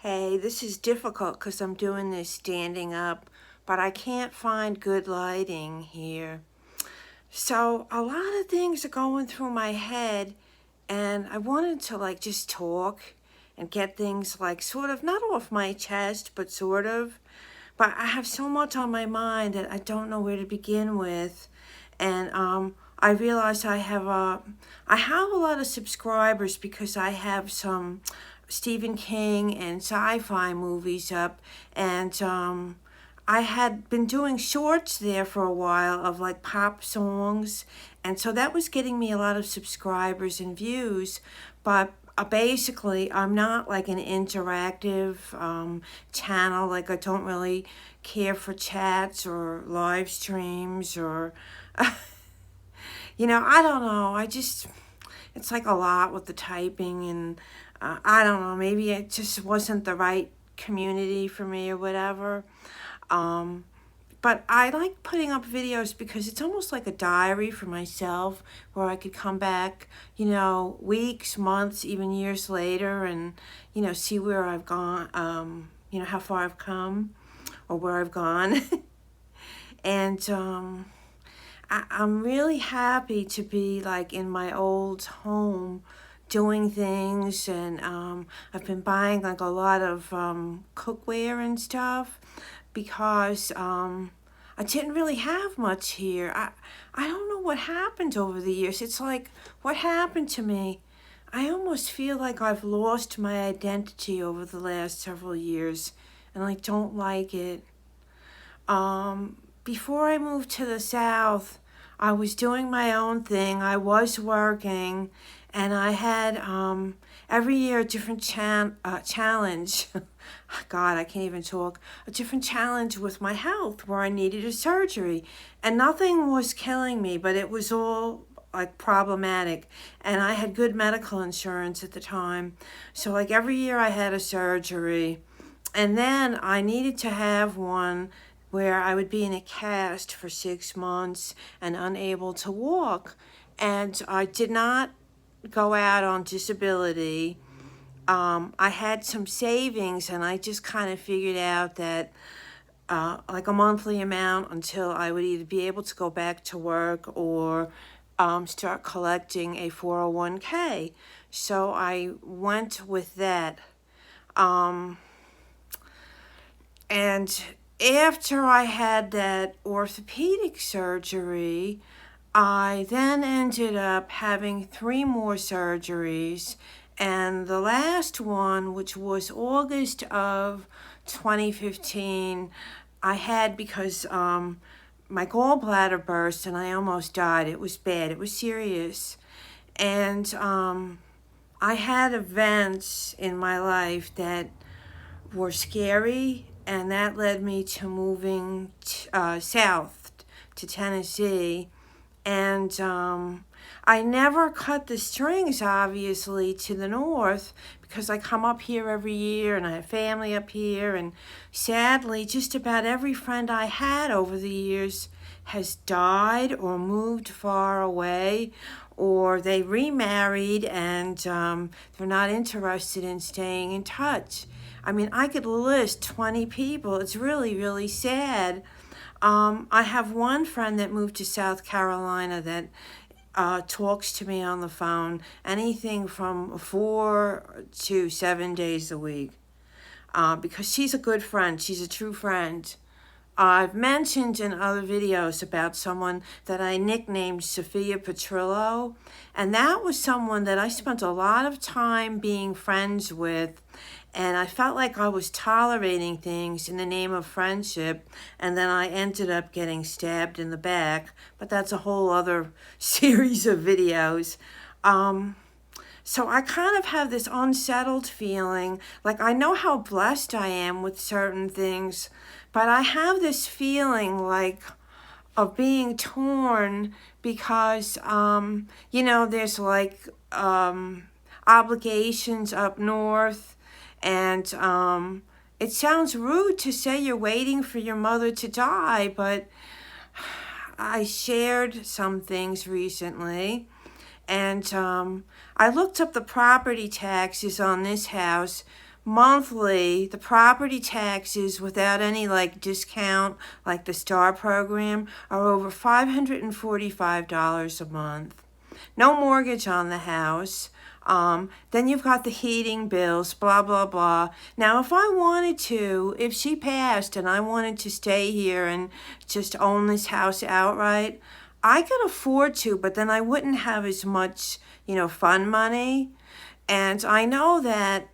Hey, this is difficult because I'm doing this standing up, but I can't find good lighting here. So a lot of things are going through my head, and I wanted to just talk and get things sort of not off my chest, but sort of. But I have so much on my mind that I don't know where to begin with. And I realize I have a lot of subscribers because I have some Stephen King and sci-fi movies up, and I had been doing shorts there for a while of pop songs, and so that was getting me a lot of subscribers and views. But basically, I'm not an interactive channel. I don't really care for chats or live streams or, I don't know. It's a lot with the typing, and I don't know, maybe it just wasn't the right community for me or whatever. Um, but I like putting up videos because it's almost like a diary for myself where I could come back, weeks, months, even years later and, see where I've gone, how far I've come or where I've gone. And I'm really happy to be in my old home doing things, and I've been buying a lot of cookware and stuff because I didn't really have much here. I don't know what happened over the years. It's what happened to me? I almost feel like I've lost my identity over the last several years, and I don't like it. Before I moved to the South, I was doing my own thing. I was working, and I had every year a different challenge. God, I can't even talk. A different challenge with my health where I needed a surgery. And nothing was killing me, but it was all problematic. And I had good medical insurance at the time. So every year I had a surgery. And then I needed to have one where I would be in a cast for 6 months and unable to walk. And I did not go out on disability. I had some savings, and I just kind of figured out that a monthly amount until I would either be able to go back to work or start collecting a 401k. So I went with that. And after I had that orthopedic surgery, I then ended up having 3 more surgeries, and the last one, which was August of 2015, I had because my gallbladder burst and I almost died. It was bad. It was serious. And I had events in my life that were scary, and that led me to moving south to Tennessee. And I never cut the strings, obviously, to the north because I come up here every year and I have family up here. And sadly, just about every friend I had over the years has died or moved far away, or they remarried and they're not interested in staying in touch. I mean, I could list 20 people. It's really, really sad. I have one friend that moved to South Carolina that talks to me on the phone anything from 4 to 7 days a week because she's a good friend. She's a true friend. I've mentioned in other videos about someone that I nicknamed Sophia Petrillo, and that was someone that I spent a lot of time being friends with, and I felt like I was tolerating things in the name of friendship, and then I ended up getting stabbed in the back, but that's a whole other series of videos. So I kind of have this unsettled feeling, I know how blessed I am with certain things, but I have this feeling of being torn because, there's obligations up north, and it sounds rude to say you're waiting for your mother to die, but I shared some things recently. And I looked up the property taxes on this house, monthly, the property taxes without any like discount, like the STAR program, are over $545 a month. No mortgage on the house. Then you've got the heating bills, blah, blah, blah. Now, if I wanted to, if she passed and I wanted to stay here and just own this house outright, I could afford to, but then I wouldn't have as much, fund money. And I know that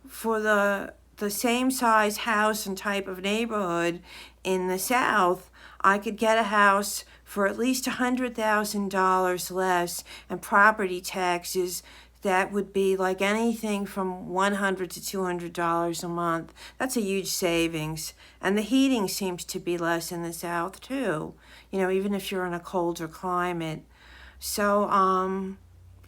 for the same size house and type of neighborhood in the South, I could get a house for at least $100,000 less, and property taxes that would be like anything from $100 to $200 a month. That's a huge savings. And the heating seems to be less in the South too, even if you're in a colder climate. So,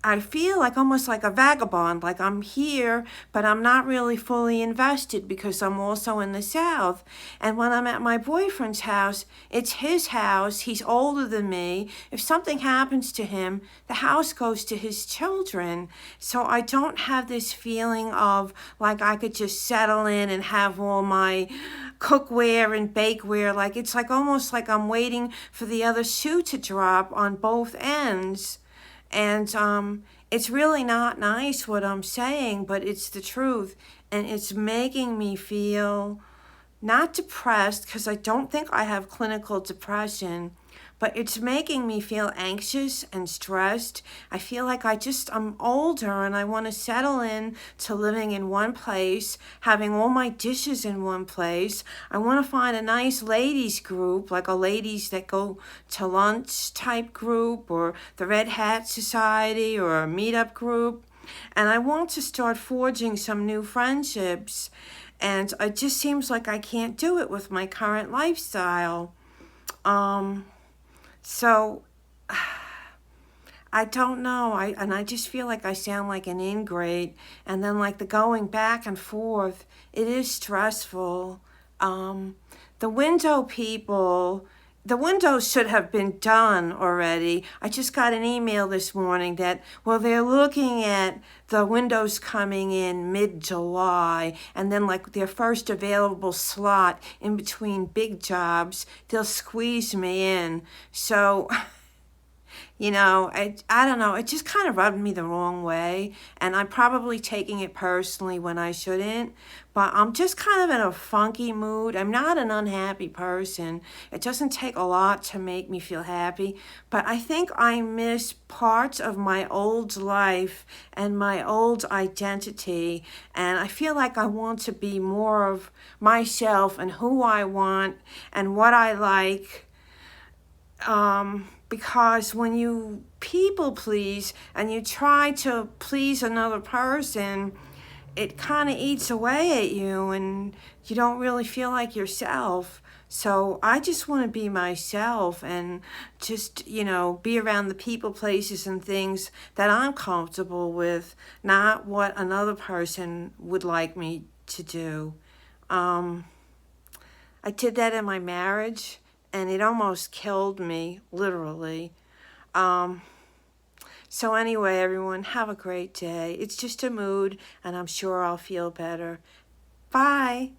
I feel like almost like a vagabond, like I'm here, but I'm not really fully invested because I'm also in the South. And when I'm at my boyfriend's house, it's his house. He's older than me. If something happens to him, the house goes to his children. So I don't have this feeling of like I could just settle in and have all my cookware and bakeware. Like it's like almost like I'm waiting for the other shoe to drop on both ends. And it's really not nice what I'm saying, but it's the truth. And it's making me feel not depressed, because I don't think I have clinical depression, but it's making me feel anxious and stressed. I feel like I'm older and I want to settle in to living in one place, having all my dishes in one place. I want to find a nice ladies group, like a ladies that go to lunch type group, or the Red Hat Society, or a meetup group. And I want to start forging some new friendships. And it just seems like I can't do it with my current lifestyle. So, I don't know. I just feel like I sound like an ingrate. And then like the going back and forth, it is stressful. The window people, the windows should have been done already. I just got an email this morning that, well, they're looking at the windows coming in mid-July, and then like their first available slot in between big jobs, they'll squeeze me in. So, I don't know. It just kind of rubbed me the wrong way, and I'm probably taking it personally when I shouldn't. But I'm just kind of in a funky mood. I'm not an unhappy person. It doesn't take a lot to make me feel happy, but I think I miss parts of my old life and my old identity, and I feel like I want to be more of myself and who I want and what I like. Because when you people please and you try to please another person, it kind of eats away at you and you don't really feel like yourself. So I just want to be myself and just, be around the people, places, and things that I'm comfortable with, not what another person would like me to do. I did that in my marriage, and it almost killed me, literally. So anyway, everyone, have a great day. It's just a mood, and I'm sure I'll feel better. Bye.